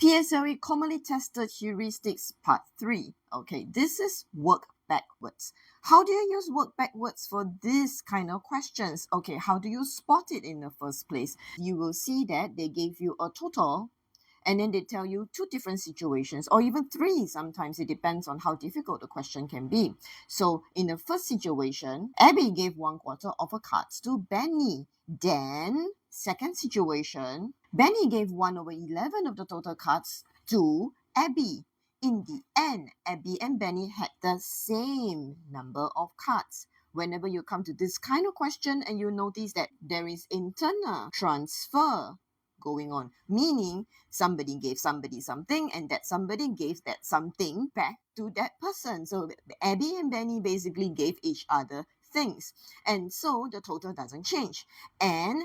PSLE commonly tested heuristics part 3. Okay, this is work backwards. How do you use work backwards for this kind of questions? Okay, how do you spot it in the first place? You will see that they gave you a total and then they tell you 2 different situations or even 3 sometimes. It depends on how difficult the question can be. So in the first situation, Abby gave 1/4 of her cards to Benny. Then, second situation, Benny gave 1/11 of the total cards to Abby. In the end, Abby and Benny had the same number of cards. Whenever you come to this kind of question and you notice that there is internal transfer going on, meaning somebody gave somebody something and that somebody gave that something back to that person. So Abby and Benny basically gave each other things, and so the total doesn't change. And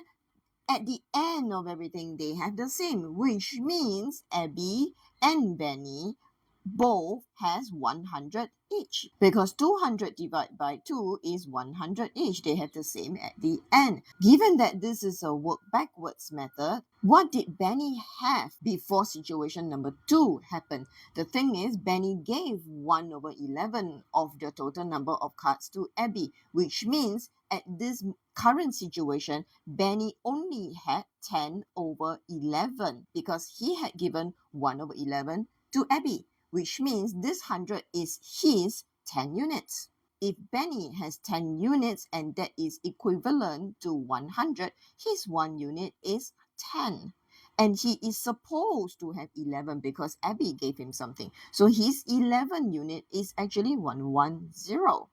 at the end of everything, they have the same, which means Abby and Benny both has 100 each, because 200 divided by 2 is 100 each. They have the same at the end. Given that this is a work backwards method, what did Benny have before situation number 2 happened? The thing is, Benny gave 1/11 of the total number of cards to Abby, which means at this current situation, Benny only had 10/11 because he had given 1/11 to Abby, which means this 100 is his 10 units. If Benny has 10 units and that is equivalent to 100, his 1 unit is 10. And he is supposed to have 11 because Abby gave him something. So his 11 unit is actually 110.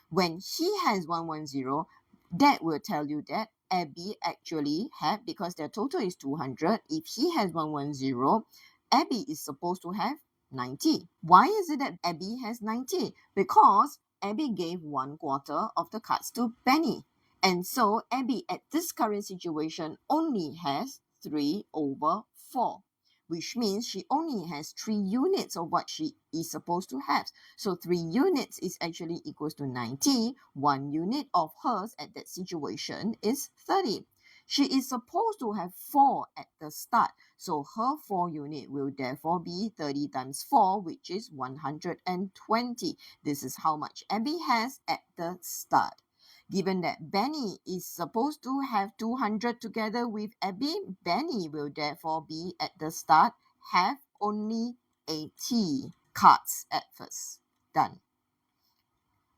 When he has 110, that will tell you that Abby actually had, because their total is 200, if he has 110, Abby is supposed to have 90. Why is it that Abby has 90? Because Abby gave 1/4 of the cards to Benny. And so Abby at this current situation only has 3/4, which means she only has 3 units of what she is supposed to have. So 3 units is actually equals to 90. 1 unit of hers at that situation is 30. She is supposed to have 4 at the start. So her 4 unit will therefore be 30 times 4, which is 120. This is how much Abby has at the start. Given that Benny is supposed to have 200 together with Abby, Benny will therefore be at the start have only 80 cards at first. Done.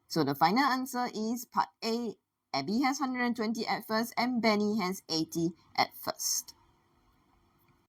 So the final answer is part A. Abby has 120 at first and Benny has 80 at first.